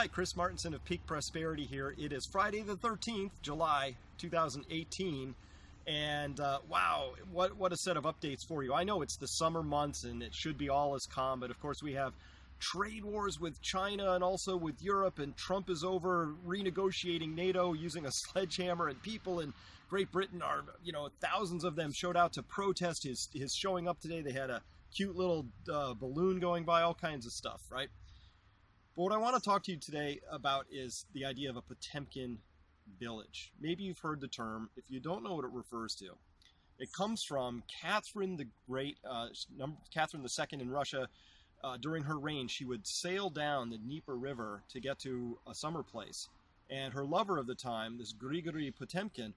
Hi, Chris Martinson of Peak Prosperity here. It is Friday the 13th, July 2018, and wow, what a set of updates for you. I know it's the summer months and it should be all as calm, but of course we have trade wars with China and also with Europe, and Trump is over renegotiating NATO using a sledgehammer, and people in Great Britain are, thousands of them showed out to protest his showing up today. They had a cute little balloon going by, all kinds of stuff, right? But what I want to talk to you today about is the idea of a Potemkin village. Maybe you've heard the term. If you don't know what it refers to, it comes from Catherine the Great, Catherine II in Russia. During her reign, she would sail down the Dnieper River to get to a summer place. And her lover of the time, this Grigory Potemkin,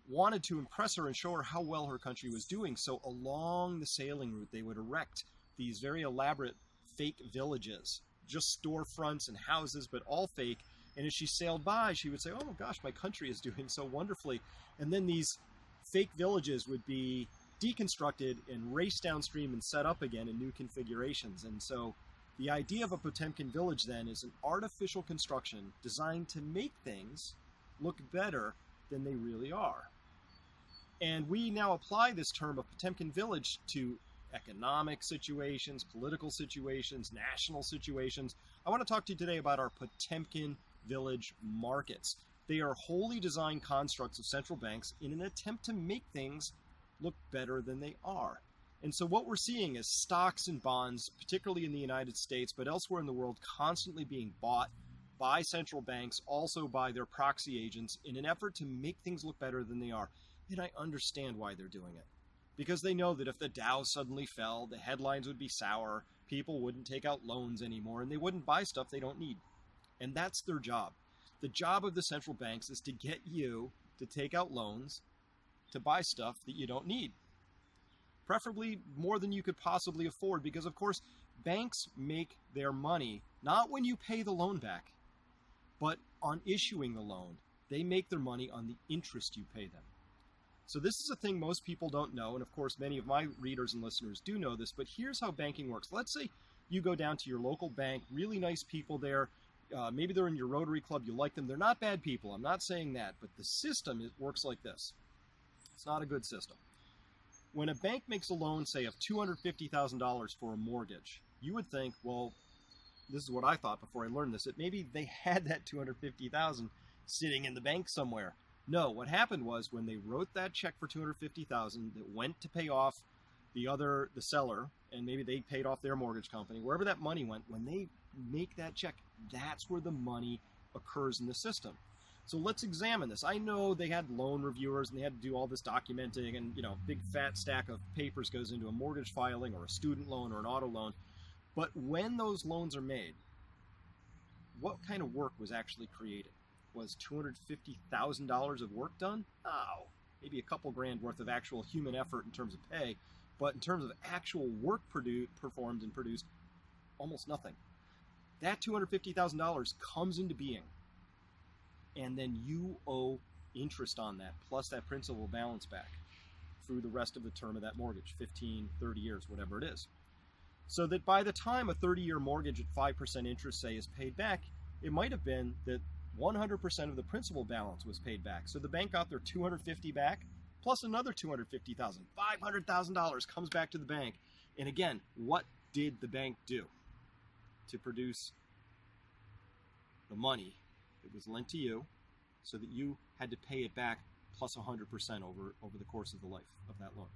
wanted to impress her and show her how well her country was doing. So along the sailing route, they would erect these very elaborate fake villages, just storefronts and houses, but all fake. And as she sailed by, she would say, "Oh gosh, my country is doing so wonderfully." And then these fake villages would be deconstructed and raced downstream and set up again in new configurations. And so the idea of a Potemkin village then is an artificial construction designed to make things look better than they really are. And we now apply this term of Potemkin village to economic situations, political situations, national situations. I want to talk to you today about our Potemkin village markets. They are wholly designed constructs of central banks in an attempt to make things look better than they are. And so what we're seeing is stocks and bonds, particularly in the United States, but elsewhere in the world, constantly being bought by central banks, also by their proxy agents, in an effort to make things look better than they are. And I understand why they're doing it. Because they know that if the Dow suddenly fell, the headlines would be sour, people wouldn't take out loans anymore, and they wouldn't buy stuff they don't need. And that's their job. The job of the central banks is to get you to take out loans to buy stuff that you don't need. Preferably more than you could possibly afford, because of course banks make their money not when you pay the loan back, but on issuing the loan. They make their money on the interest you pay them. So this is a thing most people don't know, and of course many of my readers and listeners do know this, but here's how banking works. Let's say you go down to your local bank, really nice people there, maybe they're in your Rotary Club, you like them, they're not bad people, I'm not saying that, but the system works like this. It's not a good system. When a bank makes a loan, say of $250,000 for a mortgage, you would think, well, this is what I thought before I learned this, that maybe they had that $250,000 sitting in the bank somewhere. No, what happened was when they wrote that check for $250,000 that went to pay off the seller, and maybe they paid off their mortgage company, wherever that money went, when they make that check, that's where the money occurs in the system. So let's examine this. I know they had loan reviewers and they had to do all this documenting, and big fat stack of papers goes into a mortgage filing or a student loan or an auto loan. But when those loans are made, what kind of work was actually created? Was $250,000 of work done? Oh, maybe a couple grand worth of actual human effort in terms of pay, but in terms of actual work performed and produced, almost nothing. That $250,000 comes into being, and then you owe interest on that, plus that principal balance back through the rest of the term of that mortgage, 15, 30 years, whatever it is. So that by the time a 30-year mortgage at 5% interest, say, is paid back, it might have been that 100% of the principal balance was paid back. So the bank got their $250,000 back, plus another $250,000. $500,000 comes back to the bank. And again, what did the bank do to produce the money that was lent to you so that you had to pay it back plus 100% over the course of the life of that loan?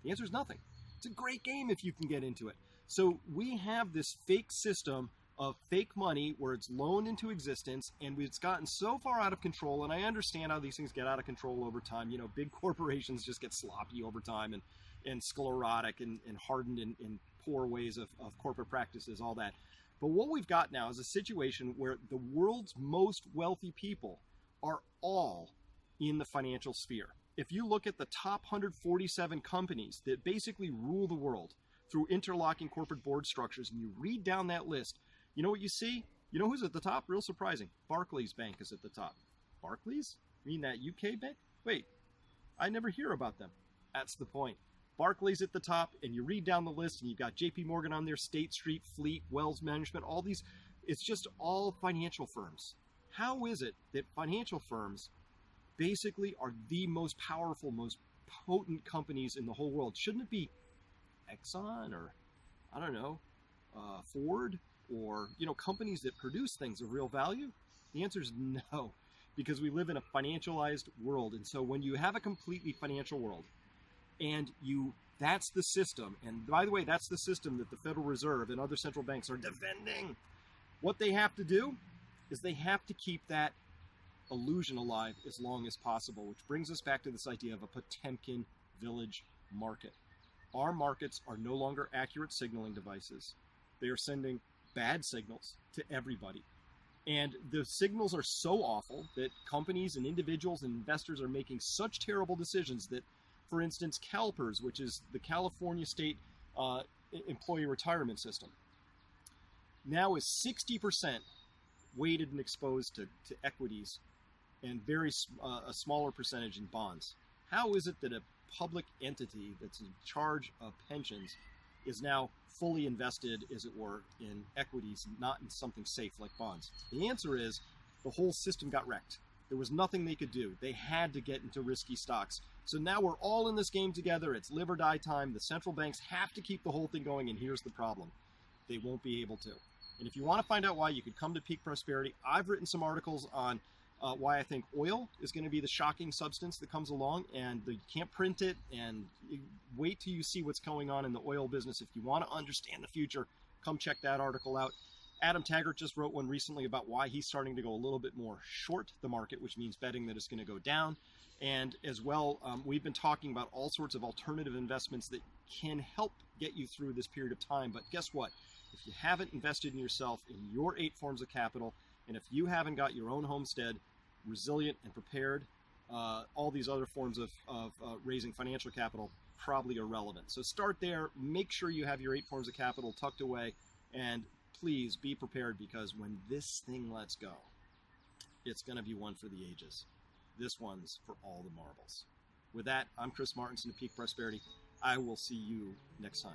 The answer is nothing. It's a great game if you can get into it. So we have this fake system of fake money where it's loaned into existence, and it's gotten so far out of control, and I understand how these things get out of control over time. Big corporations just get sloppy over time and sclerotic and hardened in poor ways of corporate practices, all that. But what we've got now is a situation where the world's most wealthy people are all in the financial sphere. If you look at the top 147 companies that basically rule the world through interlocking corporate board structures, and you read down that list, you know what you see? You know who's at the top? Real surprising. Barclays Bank is at the top. Barclays? You mean that UK bank? Wait, I never hear about them. That's the point. Barclays at the top, and you read down the list, and you've got JP Morgan on there, State Street, Fleet, Wells Management, all these. it's just all financial firms. How is it that financial firms basically are the most powerful, most potent companies in the whole world? Shouldn't it be Exxon or, I don't know, Ford, or, companies that produce things of real value? The answer is no, because we live in a financialized world. And so when you have a completely financial world and that's the system, and by the way, that's the system that the Federal Reserve and other central banks are defending. What they have to do is they have to keep that illusion alive as long as possible, which brings us back to this idea of a Potemkin village market. Our markets are no longer accurate signaling devices. They are sending bad signals to everybody. And the signals are so awful that companies and individuals and investors are making such terrible decisions that, for instance, CalPERS, which is the California State Employee Retirement System, now is 60% weighted and exposed to equities and a smaller percentage in bonds. How is it that a public entity that's in charge of pensions is now fully invested, as it were, in equities, not in something safe like bonds? The answer is the whole system got wrecked. There was nothing they could do. They had to get into risky stocks. So now we're all in this game together. It's live or die time. The central banks have to keep the whole thing going, and here's the problem. They won't be able to. And if you want to find out why, you could come to Peak Prosperity. I've written some articles on why I think oil is going to be the shocking substance that comes along, and you can't print it, and wait till you see what's going on in the oil business. If you want to understand the future, come check that article out. Adam Taggart just wrote one recently about why he's starting to go a little bit more short the market, which means betting that it's going to go down. And as well, we've been talking about all sorts of alternative investments that can help get you through this period of time. But guess what? If you haven't invested in yourself in your 8 forms of capital, and if you haven't got your own homestead resilient and prepared, all these other forms of raising financial capital probably are relevant. So start there. Make sure you have your 8 forms of capital tucked away, and please be prepared, because when this thing lets go, it's going to be one for the ages. This one's for all the marbles. With that, I'm Chris Martinson of Peak Prosperity. I will see you next time.